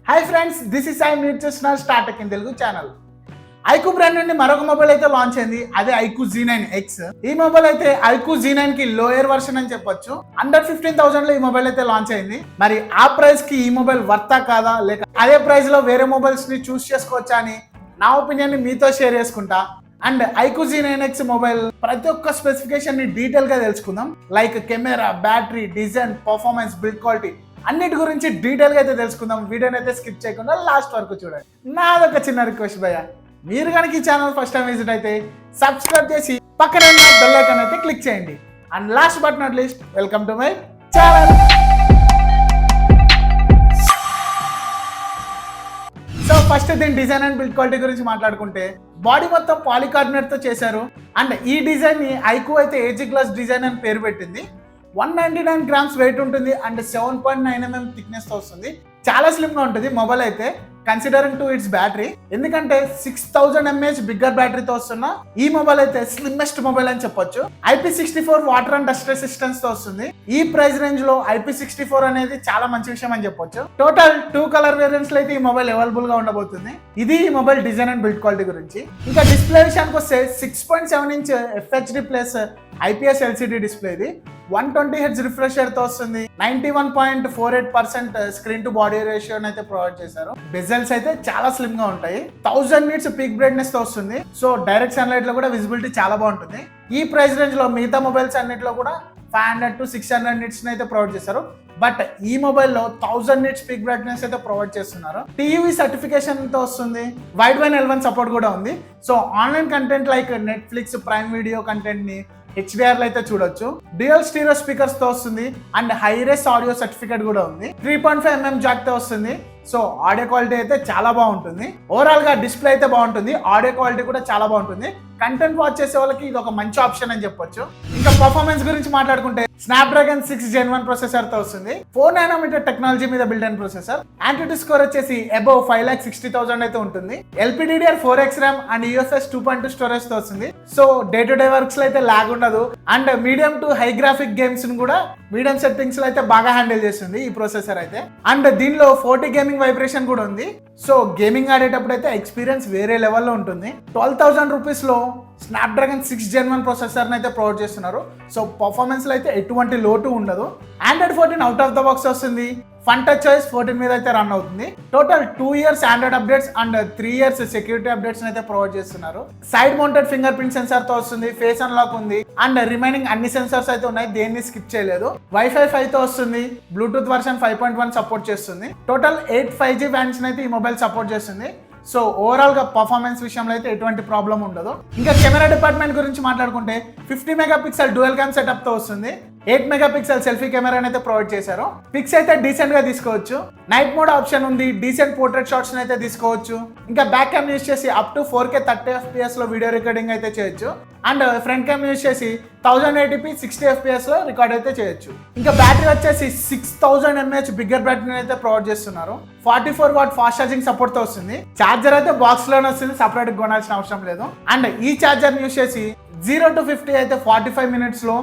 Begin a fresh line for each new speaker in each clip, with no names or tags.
Hi friends, this is I మీరు చూస్తున్న Startech in Telugu channel. IQOO brand నుండి మరొక మొబైల్ అయితే లాంచ్ అయింది. అదే ఐక్యూ Z9X. ఈ మొబైల్ అయితే ఐక్యూ Z9 కి లోయర్ వర్షన్ అని చెప్పొచ్చు. అండర్ 15,000 లో ఈ మొబైల్ అయితే లాంచ్ అయింది. మరి ఆ ప్రైస్ కి ఈ మొబైల్ వర్తా కాదా, లేక అదే ప్రైస్ లో వేరే మొబైల్స్ ని చూస్ చేసుకోవచ్చా అని నా ఒపీనియన్ ని మీతో షేర్ చేసుకుంటా. అండ్ ఐక్యూ Z9X మొబైల్ ప్రతి ఒక్క స్పెసిఫికేషన్ ని డీటెయిల్ గా తెలుసుకుందాం. Like camera, battery, design, performance, build quality అన్నిటి గురించి డీటెయిల్ గా అయితే తెలుసుకుందాం. వీడియోని అయితే స్కిప్ చేయకుండా లాస్ట్ వరకు చూడండి. నాదొక చిన్న రిక్వెస్ట్ భయ్య, మీరు కనుక ఈ ఛానల్ ఫస్ట్ టైం విజిట్ అయితే సబ్స్క్రైబ్ చేసి పక్కన బెల్ ఐకాన్ అయితే క్లిక్ చేయండి. And last but not least, welcome to my channel. So first దీని డిజైన్ అండ్ బిల్డ్ క్వాలిటీ గురించి మాట్లాడుకుంటే, బాడీ మొత్తం పాలికార్బోనేట్ తో చేశారు. అండ్ ఈ డిజైన్ ని ఐక్యూ అయితే ఏజీ గ్లాస్ డిజైన్ అని పేరు పెట్టింది. 199 గ్రామ్స్ వెయిట్ ఉంటుంది అండ్ 7.9 mm థిక్నెస్ తో వస్తుంది. చాలా స్లిమ్ గా ఉంటుంది మొబైల్ అయితే, కన్సిడరింగ్ టు ఇట్స్ బ్యాటరీ. ఎందుకంటే 6000 mAh బిగ్గర్ బ్యాటరీతో వస్తున్న ఈ మొబైల్ అయితే స్లిమ్మెస్ట్ మొబైల్ అని చెప్పొచ్చు. IP64 water and dust resistance తో వస్తుంది. ఈ ప్రైస్ రేంజ్ లో IP64 అనేది చాలా మంచి విషయం అని చెప్పొచ్చు. టోటల్ 2 కలర్ వేరియంట్స్ లో అయితే ఈ మొబైల్ అవైలబుల్ గా ఉండబోతుంది. ఇది ఈ mobile design and build quality గురించి. ఇంకా డిస్ప్లే విషయానికి వస్తే 6.7 inch FHD plus IPS LCD display. ఇది 120 Hz రిఫ్రెషర్ తో వస్తుంది. 91.48% స్క్రీన్ టు బాడీ రేషియో అయితే ప్రొవైడ్ చేశారు. బెజల్స్ అయితే చాలా స్లిమ్ గా ఉంటాయి. 1000 nits పీక్ బ్రైట్నెస్ తో వస్తుంది. సో డైరెక్ట్ సన్లైట్ లో కూడా విజిబిలిటీ చాలా బాగుంటుంది. ఈ ప్రైస్ రేంజ్ లో మిగతా మొబైల్స్ అన్నిటిలో కూడా 500 to 600 nits అయితే ప్రొవైడ్ చేశారు. బట్ ఈ మొబైల్లో 1000 nits పీక్ బ్రైట్నెస్ అయితే ప్రొవైడ్ చేస్తున్నారు. TUV సర్టిఫికేషన్ తో వస్తుంది. వైడ్ వైన్ L1 సపోర్ట్ కూడా ఉంది. So online content like Netflix, prime video content ని HDR లో అయితే చూడొచ్చు. డ్యూయల్ స్టీరియో స్పీకర్స్ తో వస్తుంది అండ్ హైరెస్ ఆడియో సర్టిఫికేట్ కూడా ఉంది. 3.5 mm జాక్ తో వస్తుంది. సో ఆడియో క్వాలిటీ అయితే చాలా బాగుంటుంది. ఓవరాల్ గా డిస్ప్లే అయితే బాగుంటుంది, ఆడియో క్వాలిటీ కూడా చాలా బాగుంటుంది. కంటెంట్ వాచ్ చేసే వాళ్ళకి ఇది ఒక మంచి ఆప్షన్ అని చెప్పొచ్చు. ఇంకా పర్ఫార్మెన్స్ గురించి మాట్లాడుకుంటే, స్నాప్డ్రాగన్ 6 Gen 1 ప్రొసెసర్ తో వస్తుంది. 4 nm టెక్నాలజీ మీద బిల్డ్ అయిన ప్రొసెసర్. యాంటిటీ స్కోర్ వచ్చేసి అబౌవ్ 5,60,000 అయితే ఉంటుంది. LPDDR4X RAM and UFS 2.2 storage తో వస్తుంది. So day to day works లో అయితే లాగ్ ఉండదు. And medium to high graphic games ని కూడా మీడియం సెట్టింగ్స్ లో అయితే బాగా హ్యాండిల్ చేస్తుంది ఈ ప్రొసెసర్ అయితే. అండ్ దీనిలో 40 గేమింగ్ వైబ్రేషన్ కూడా ఉంది. సో గేమింగ్ ఆడేటప్పుడు అయితే ఎక్స్పీరియన్స్ వేరే లెవెల్లో ఉంటుంది. 12,000 రూపీస్ లో స్నాప్డ్రాగన్ 6 Gen 1 ప్రొసెసర్ అయితే ప్రొవైడ్ చేస్తున్నారు. సో పర్ఫార్మెన్స్ లో అయితే ఎటువంటి లోటు ఉండదు. Android 14 out of the box వస్తుంది. ఫన్ టచ్ OS 14 మీద అయితే రన్ అవుతుంది. Total 2 years Android updates and 3 years security updates అయితే ప్రొవైడ్ చేస్తున్నారు. Side mounted finger print censor తో వస్తుంది. ఫేస్ అన్లాక్ ఉంది అండ్ రిమైనింగ్ అన్ని సెన్సార్స్ అయితే ఉన్నాయి, దేన్ని స్కిప్ చేయలేదు. Wi-Fi 5 తో వస్తుంది. బ్లూటూత్ వర్షన్ 5.1 సపోర్ట్ చేస్తుంది. టోటల్ 8 5G బ్యాండ్స్ అయితే ఈ మొబైల్ సపోర్ట్ చేస్తుంది. సో ఓవరాల్ గా పర్ఫార్మెన్స్ విషయంలో అయితే ఎటువంటి ప్రాబ్లం ఉండదు. ఇంకా కెమెరా డిపార్ట్మెంట్ గురించి మాట్లాడుకుంటే, 50 MP డ్యూయల్ క్యామ్ సెటప్ తో వస్తుంది. 8 MP సెల్ఫీ కెమెరా అయితే ప్రొవైడ్ చేశారు. పిక్స్ అయితే డీసెంట్ గా తీసుకోవచ్చు. నైట్ మోడ్ ఆప్షన్ ఉంది. డీసెంట్ పోర్ట్రేట్ షాట్స్ అయితే తీసుకోవచ్చు. ఇంకా బ్యాక్ క్యామ్ యూస్ చేసి అప్ టు 4K 30 FPS లో వీడియో రికార్డింగ్ అయితే చేయొచ్చు. అండ్ ఫ్రంట్ క్యామ్ యూస్ చేసి 1080p 60 FPS లో రికార్డ్ అయితే చేయొచ్చు. ఇంకా బ్యాటరీ వచ్చేసి 6000 mAh బిగ్గర్ బ్యాటరీ అయితే ప్రొవైడ్ చేస్తున్నారు. 44 watt ఫాస్ట్ ఛార్జింగ్ సపోర్ట్ తో వస్తుంది. చార్జర్ అయితే బాక్స్ లోనే వస్తుంది, సపరేట్ కొనాల్సిన అవసరం లేదు. అండ్ ఈ చార్జర్ యూస్ చేసి 0 to 50 అయితే 45 minutes లో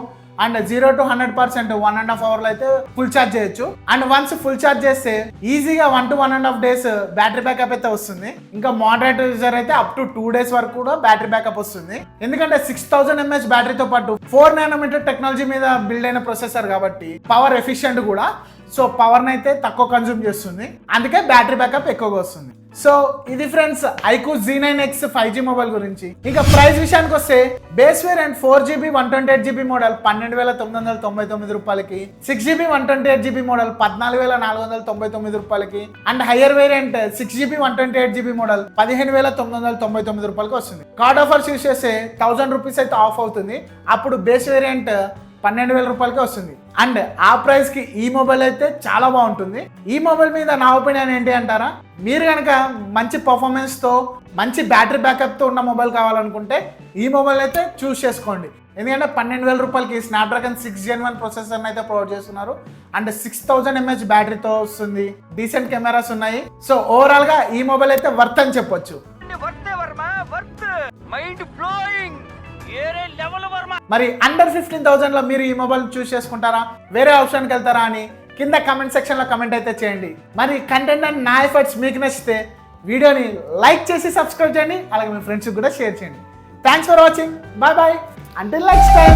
అండ్ 0 to 100% 1.5 hours లో అయితే ఫుల్ ఛార్జ్ చేయొచ్చు. అండ్ వన్స్ ఫుల్ ఛార్జ్ చేస్తే ఈజీగా 1 to 1.5 days బ్యాటరీ బ్యాకప్ అయితే వస్తుంది. ఇంకా మోడరేట్ యూజర్ అయితే అప్ టు 2 days వరకు కూడా బ్యాటరీ బ్యాకప్ వస్తుంది. ఎందుకంటే 6000 mAh బ్యాటరీతో పాటు 4 nm టెక్నాలజీ మీద బిల్డ్ అయిన ప్రొసెసర్ కాబట్టి పవర్ ఎఫిషియెంట్ కూడా. సో పవర్ అయితే తక్కువ కన్జ్యూమ్ చేస్తుంది, అందుకే బ్యాటరీ బ్యాకప్ ఎక్కువగా వస్తుంది. సో ఇది friends IQ Z9X 5G mobile గురించి. ఇంకా ప్రైస్ విషయానికి వస్తే, base variant 4GB 128GB model 12,999 రూపాయలకి, 6GB 128GB మోడల్ 14,499 రూపాయలకి, and higher variant 6GB 128GB model 15,999 రూపాయలకి వస్తుంది. కార్డ్ ఆఫర్స్ యూస్ చేస్తే 1000 రూపీస్ అయితే ఆఫ్ అవుతుంది. అప్పుడు బేస్ వేరియంట్ 12,000 రూపాయలకి వస్తుంది. అండ్ ఆ ప్రైస్ కి ఈ మొబైల్ అయితే చాలా బాగుంటుంది. ఈ మొబైల్ మీద నా ఒపీనియన్ ఏంటి అంటారా, మీరు కనుక మంచి పర్ఫార్మెన్స్ తో మంచి బ్యాటరీ బ్యాకప్ తో ఉన్న మొబైల్ కావాలనుకుంటే ఈ మొబైల్ అయితే చూస్ చేసుకోండి. ఎందుకంటే 12,000 రూపాయలకి స్నాప్డ్రాగన్ 6 Gen 1 ప్రొసెసర్ అయితే ప్రొవైడ్ చేస్తున్నారు. అండ్ 6000 mAh బ్యాటరీతో వస్తుంది. డీసెంట్ కెమెరాస్ ఉన్నాయి. సో ఓవరాల్ గా ఈ మొబైల్ అయితే వర్త్ అని చెప్పొచ్చు. మరి అండర్ 15,000 లో మీరు ఈ మొబైల్ చూస్ చేసుకుంటారా, వేరే ఆప్షన్కి వెళ్తారా అని కింద కమెంట్ సెక్షన్లో కమెంట్ అయితే చేయండి. మరి కంటెంట్ అండ్ నా ఎఫర్ట్స్ మీకు నచ్చితే వీడియోని లైక్ చేసి సబ్స్క్రైబ్ చేయండి, అలాగే మీ ఫ్రెండ్స్కి కూడా షేర్ చేయండి. Thanks for watching. Bye bye. Until next time.